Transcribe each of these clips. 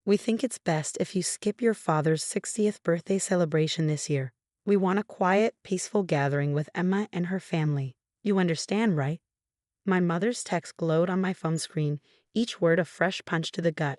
We think it's best if you skip your father's 60th birthday celebration this year. We want a quiet, peaceful gathering with Emma and her family. You understand, right? My mother's text glowed on my phone screen, each word a fresh punch to the gut.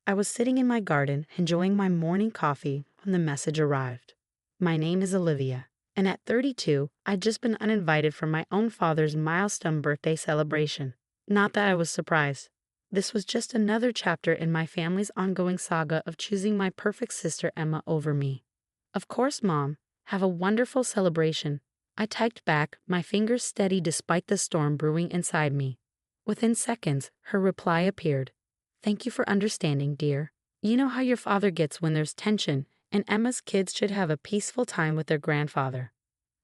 I was sitting in my garden, enjoying my morning coffee, when the message arrived. My name is Olivia, and at 32, I'd just been uninvited from my own father's milestone birthday celebration. Not that I was surprised. This was just another chapter in my family's ongoing saga of choosing my perfect sister Emma over me. Of course, Mom. Have a wonderful celebration. I typed back, my fingers steady despite the storm brewing inside me. Within seconds, her reply appeared. Thank you for understanding, dear. You know how your father gets when there's tension, and Emma's kids should have a peaceful time with their grandfather.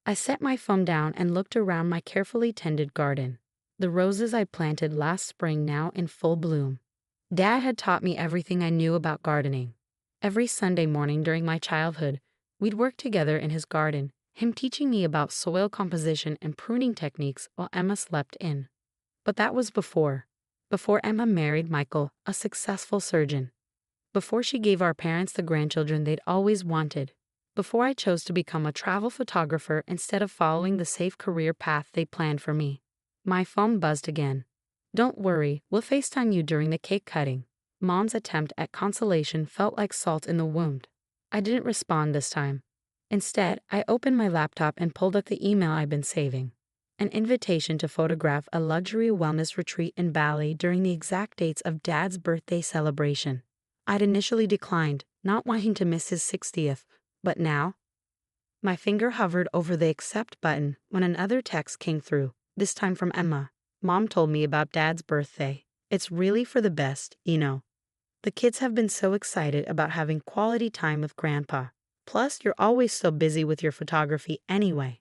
I set my phone down and looked around my carefully tended garden. The roses I planted last spring now in full bloom. Dad had taught me everything I knew about gardening. Every Sunday morning during my childhood, we'd work together in his garden, him teaching me about soil composition and pruning techniques while Emma slept in. But that was before Emma married Michael, a successful surgeon. Before she gave our parents the grandchildren they'd always wanted. Before I chose to become a travel photographer instead of following the safe career path they planned for me. My phone buzzed again. Don't worry, we'll FaceTime you during the cake cutting. Mom's attempt at consolation felt like salt in the wound. I didn't respond this time. Instead, I opened my laptop and pulled up the email I'd been saving. An invitation to photograph a luxury wellness retreat in Bali during the exact dates of Dad's birthday celebration. I'd initially declined, not wanting to miss his 60th, but now? My finger hovered over the accept button when another text came through, this time from Emma. Mom told me about Dad's birthday. It's really for the best, you know. The kids have been so excited about having quality time with Grandpa. Plus, you're always so busy with your photography anyway.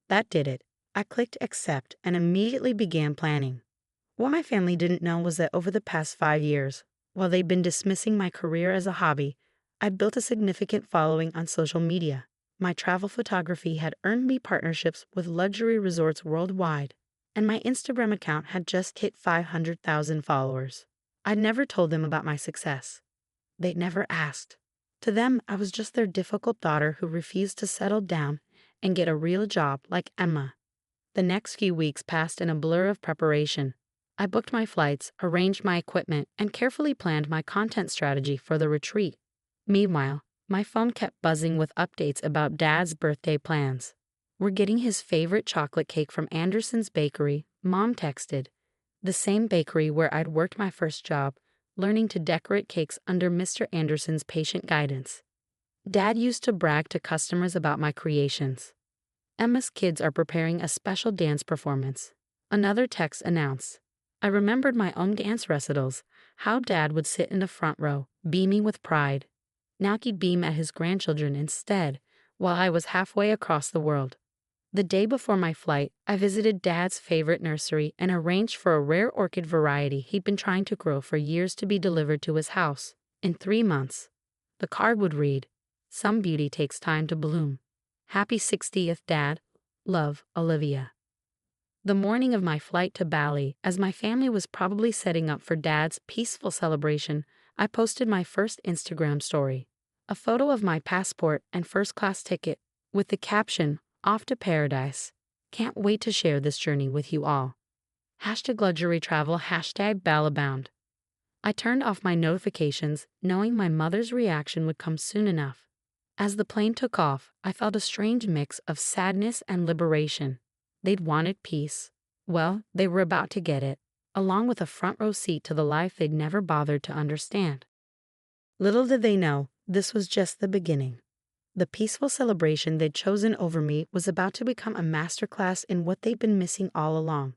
That did it. I clicked accept and immediately began planning. What my family didn't know was that over the past 5 years, while they'd been dismissing my career as a hobby, I'd built a significant following on social media. My travel photography had earned me partnerships with luxury resorts worldwide, and my Instagram account had just hit 500,000 followers. I'd never told them about my success. They'd never asked. To them, I was just their difficult daughter who refused to settle down and get a real job like Emma. The next few weeks passed in a blur of preparation. I booked my flights, arranged my equipment, and carefully planned my content strategy for the retreat. Meanwhile, my phone kept buzzing with updates about Dad's birthday plans. We're getting his favorite chocolate cake from Anderson's Bakery, Mom texted. The same bakery where I'd worked my first job, learning to decorate cakes under Mr. Anderson's patient guidance. Dad used to brag to customers about my creations. Emma's kids are preparing a special dance performance. Another text announced. I remembered my own dance recitals, how Dad would sit in the front row, beaming with pride. Now he'd beam at his grandchildren instead, while I was halfway across the world. The day before my flight, I visited Dad's favorite nursery and arranged for a rare orchid variety he'd been trying to grow for years to be delivered to his house in 3 months. The card would read, "Some beauty takes time to bloom. Happy 60th, Dad. Love, Olivia." The morning of my flight to Bali, as my family was probably setting up for Dad's peaceful celebration, I posted my first Instagram story. A photo of my passport and first-class ticket, with the caption, "Off to paradise. Can't wait to share this journey with you all." #luxury travel, #Balabound. I turned off my notifications, knowing my mother's reaction would come soon enough. As the plane took off, I felt a strange mix of sadness and liberation. They'd wanted peace. Well, they were about to get it, along with a front-row seat to the life they'd never bothered to understand. Little did they know, this was just the beginning. The peaceful celebration they'd chosen over me was about to become a masterclass in what they'd been missing all along.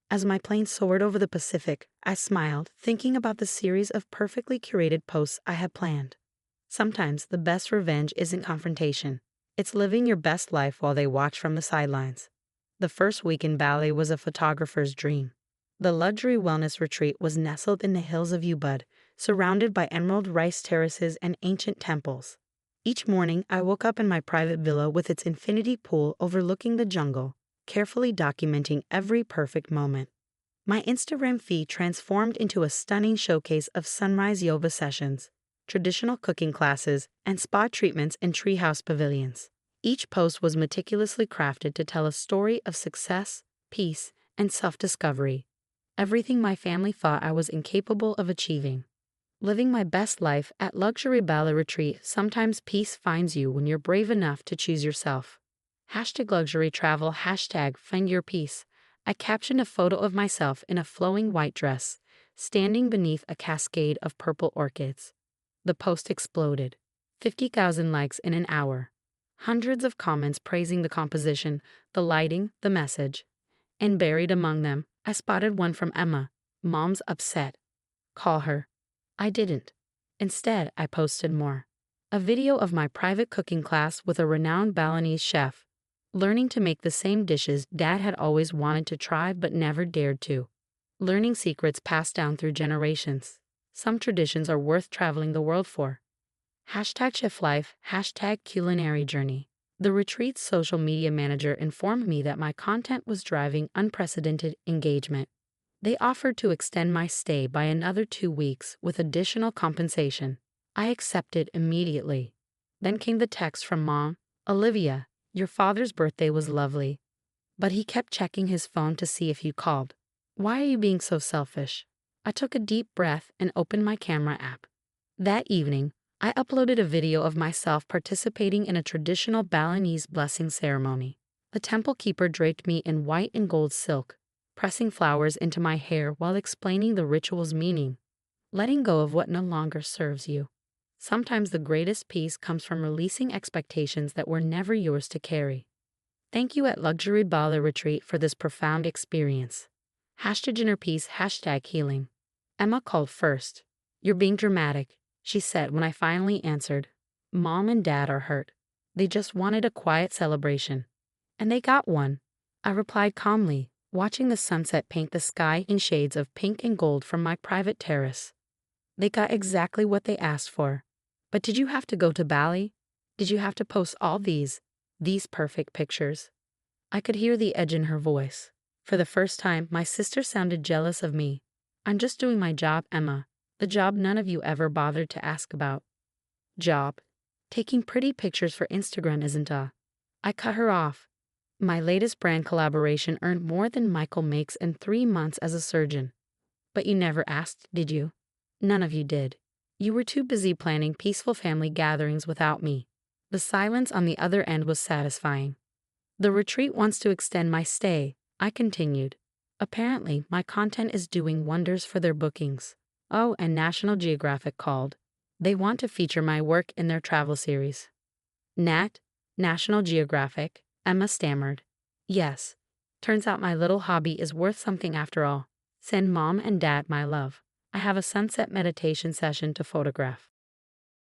As my plane soared over the Pacific, I smiled, thinking about the series of perfectly curated posts I had planned. Sometimes the best revenge isn't confrontation. It's living your best life while they watch from the sidelines. The first week in Bali was a photographer's dream. The luxury wellness retreat was nestled in the hills of Ubud, surrounded by emerald rice terraces and ancient temples. Each morning, I woke up in my private villa with its infinity pool overlooking the jungle, carefully documenting every perfect moment. My Instagram feed transformed into a stunning showcase of sunrise yoga sessions, traditional cooking classes, and spa treatments in treehouse pavilions. Each post was meticulously crafted to tell a story of success, peace, and self-discovery. Everything my family thought I was incapable of achieving. Living my best life at Luxury Bali Retreat. Sometimes peace finds you when you're brave enough to choose yourself. #luxury travel, #find your peace. I captioned a photo of myself in a flowing white dress, standing beneath a cascade of purple orchids. The post exploded. 50,000 likes in an hour. Hundreds of comments praising the composition, the lighting, the message. And buried among them, I spotted one from Emma. "Mom's upset. Call her." I didn't. Instead, I posted more. A video of my private cooking class with a renowned Balinese chef, learning to make the same dishes Dad had always wanted to try but never dared to. Learning secrets passed down through generations. Some traditions are worth traveling the world for. #cheflife, #culinary journey. The retreat's social media manager informed me that my content was driving unprecedented engagement. They offered to extend my stay by another 2 weeks with additional compensation. I accepted immediately. Then came the text from Mom. "Olivia, your father's birthday was lovely, but he kept checking his phone to see if you called. Why are you being so selfish?" I took a deep breath and opened my camera app. That evening, I uploaded a video of myself participating in a traditional Balinese blessing ceremony. The temple keeper draped me in white and gold silk, pressing flowers into my hair while explaining the ritual's meaning. Letting go of what no longer serves you. Sometimes the greatest peace comes from releasing expectations that were never yours to carry. Thank you at Luxury Bali Retreat for this profound experience. #innerpeace, #healing. Emma called first. "You're being dramatic," she said when I finally answered. "Mom and Dad are hurt. They just wanted a quiet celebration. And they got one." I replied calmly, watching the sunset paint the sky in shades of pink and gold from my private terrace. "They got exactly what they asked for. But did you have to go to Bali? Did you have to post all these perfect pictures?" I could hear the edge in her voice. For the first time, my sister sounded jealous of me. "I'm just doing my job, Emma. The job none of you ever bothered to ask about." "Job? Taking pretty pictures for Instagram isn't a..." I cut her off. "My latest brand collaboration earned more than Michael makes in 3 months as a surgeon." "But you never asked, did you?" "None of you did. You were too busy planning peaceful family gatherings without me." The silence on the other end was satisfying. "The retreat wants to extend my stay," I continued. "Apparently, my content is doing wonders for their bookings. Oh, and National Geographic called. They want to feature my work in their travel series." National Geographic," Emma stammered. "Yes. Turns out my little hobby is worth something after all. Send Mom and Dad my love. I have a sunset meditation session to photograph."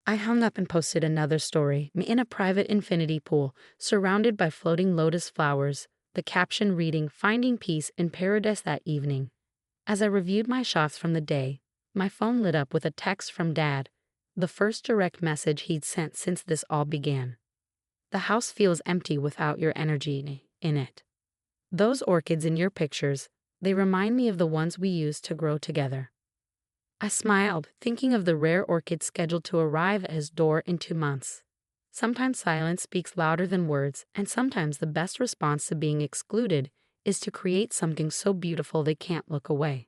I hung up and posted another story, me in a private infinity pool, surrounded by floating lotus flowers, the caption reading, "Finding peace in paradise that evening." As I reviewed my shots from the day, my phone lit up with a text from Dad, the first direct message he'd sent since this all began. "The house feels empty without your energy in it. Those orchids in your pictures, they remind me of the ones we used to grow together." I smiled, thinking of the rare orchid scheduled to arrive at his door in 2 months. Sometimes silence speaks louder than words, and sometimes the best response to being excluded is to create something so beautiful they can't look away.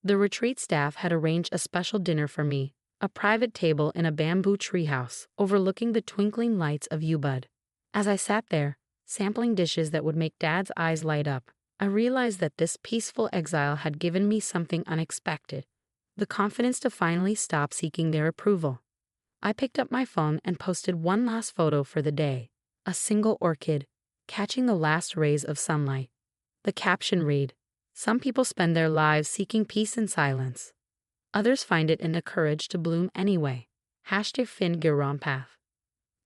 The retreat staff had arranged a special dinner for me, a private table in a bamboo treehouse overlooking the twinkling lights of Ubud. As I sat there, sampling dishes that would make Dad's eyes light up, I realized that this peaceful exile had given me something unexpected. The confidence to finally stop seeking their approval. I picked up my phone and posted one last photo for the day, a single orchid, catching the last rays of sunlight. The caption read, "Some people spend their lives seeking peace in silence. Others find it in the courage to bloom anyway." #FinGironpath.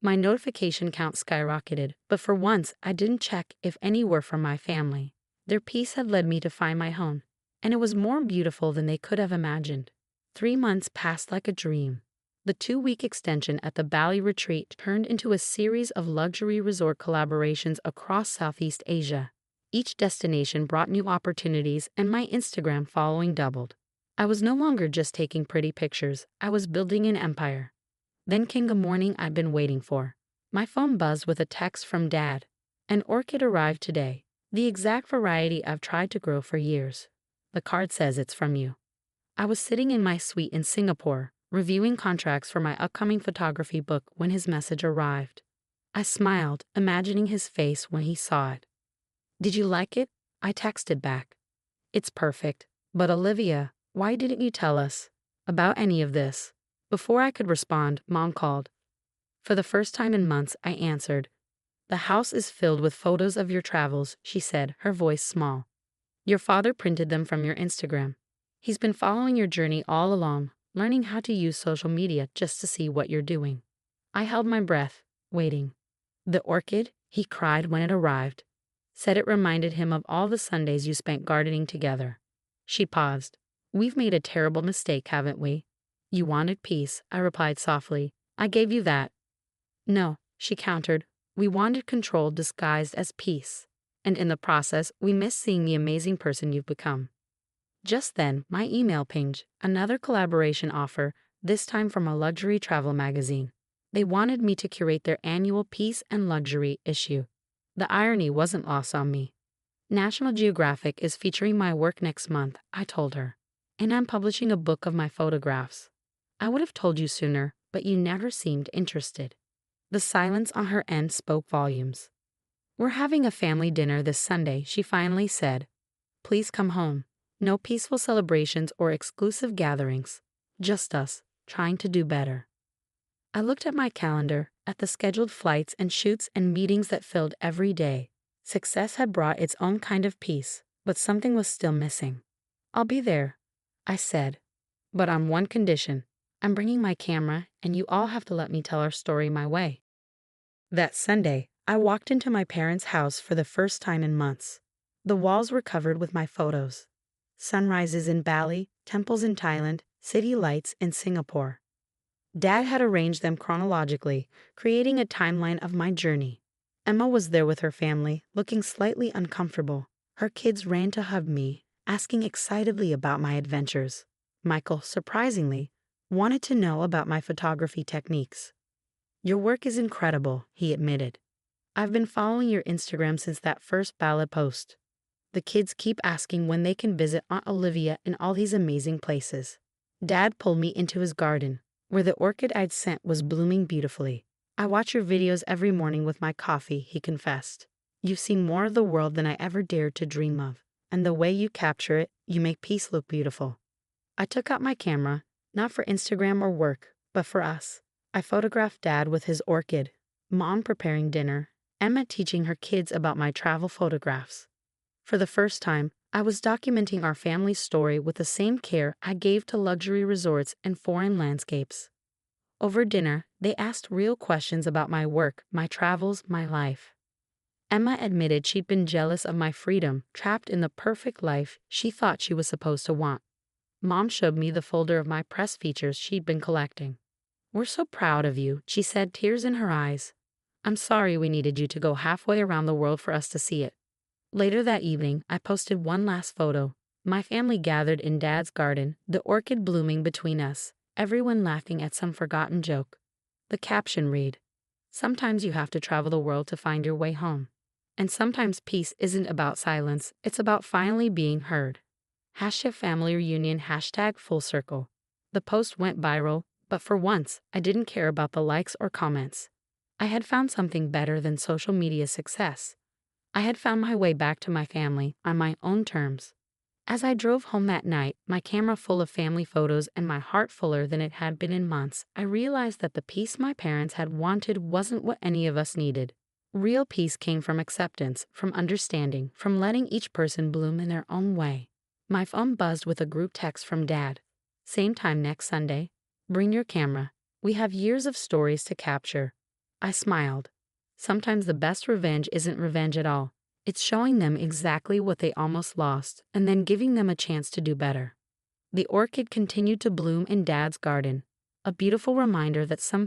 My notification count skyrocketed, but for once I didn't check if any were from my family. Their peace had led me to find my home, and it was more beautiful than they could have imagined. 3 months passed like a dream. The 2-week extension at the Bali retreat turned into a series of luxury resort collaborations across Southeast Asia. Each destination brought new opportunities, and my Instagram following doubled. I was no longer just taking pretty pictures, I was building an empire. Then came the morning I'd been waiting for. My phone buzzed with a text from Dad. An orchid arrived today, the exact variety I've tried to grow for years. The card says it's from you. I was sitting in my suite in Singapore, reviewing contracts for my upcoming photography book when his message arrived. I smiled, imagining his face when he saw it. Did you like it? I texted back. It's perfect. But Olivia, why didn't you tell us about any of this? Before I could respond, Mom called. For the first time in months, I answered. The house is filled with photos of your travels, she said, her voice small. Your father printed them from your Instagram. He's been following your journey all along, learning how to use social media just to see what you're doing. I held my breath, waiting. The orchid, he cried when it arrived. Said it reminded him of all the Sundays you spent gardening together. She paused. We've made a terrible mistake, haven't we? You wanted peace, I replied softly. I gave you that. No, she countered. We wanted control disguised as peace. And in the process, we missed seeing the amazing person you've become. Just then, my email pinged, another collaboration offer, this time from a luxury travel magazine. They wanted me to curate their annual Peace and Luxury issue. The irony wasn't lost on me. National Geographic is featuring my work next month, I told her. And I'm publishing a book of my photographs. I would have told you sooner, but you never seemed interested. The silence on her end spoke volumes. We're having a family dinner this Sunday, she finally said. Please come home. No peaceful celebrations or exclusive gatherings. Just us, trying to do better. I looked at my calendar, at the scheduled flights and shoots and meetings that filled every day. Success had brought its own kind of peace, but something was still missing. I'll be there, I said. But on one condition. I'm bringing my camera, and you all have to let me tell our story my way. That Sunday, I walked into my parents' house for the first time in months. The walls were covered with my photos. Sunrises in Bali, temples in Thailand, city lights in Singapore. Dad had arranged them chronologically, creating a timeline of my journey. Emma was there with her family, looking slightly uncomfortable. Her kids ran to hug me, asking excitedly about my adventures. Michael, surprisingly, wanted to know about my photography techniques. Your work is incredible, he admitted. I've been following your Instagram since that first ballad post. The kids keep asking when they can visit Aunt Olivia in all these amazing places. Dad pulled me into his garden, where the orchid I'd sent was blooming beautifully. I watch your videos every morning with my coffee, he confessed. You've seen more of the world than I ever dared to dream of, and the way you capture it, you make peace look beautiful. I took out my camera, not for Instagram or work, but for us. I photographed Dad with his orchid, Mom preparing dinner, Emma teaching her kids about my travel photographs. For the first time, I was documenting our family's story with the same care I gave to luxury resorts and foreign landscapes. Over dinner, they asked real questions about my work, my travels, my life. Emma admitted she'd been jealous of my freedom, trapped in the perfect life she thought she was supposed to want. Mom showed me the folder of my press features she'd been collecting. We're so proud of you, she said, tears in her eyes. I'm sorry we needed you to go halfway around the world for us to see it. Later that evening, I posted one last photo. My family gathered in Dad's garden, the orchid blooming between us, everyone laughing at some forgotten joke. The caption read, sometimes you have to travel the world to find your way home. And sometimes peace isn't about silence, it's about finally being heard. #family reunion #full circle. The post went viral, but for once, I didn't care about the likes or comments. I had found something better than social media success. I had found my way back to my family on my own terms. As I drove home that night, my camera full of family photos and my heart fuller than it had been in months, I realized that the peace my parents had wanted wasn't what any of us needed. Real peace came from acceptance, from understanding, from letting each person bloom in their own way. My phone buzzed with a group text from Dad. Same time next Sunday. Bring your camera. We have years of stories to capture. I smiled. Sometimes the best revenge isn't revenge at all. It's showing them exactly what they almost lost and then giving them a chance to do better. The orchid continued to bloom in Dad's garden, a beautiful reminder that some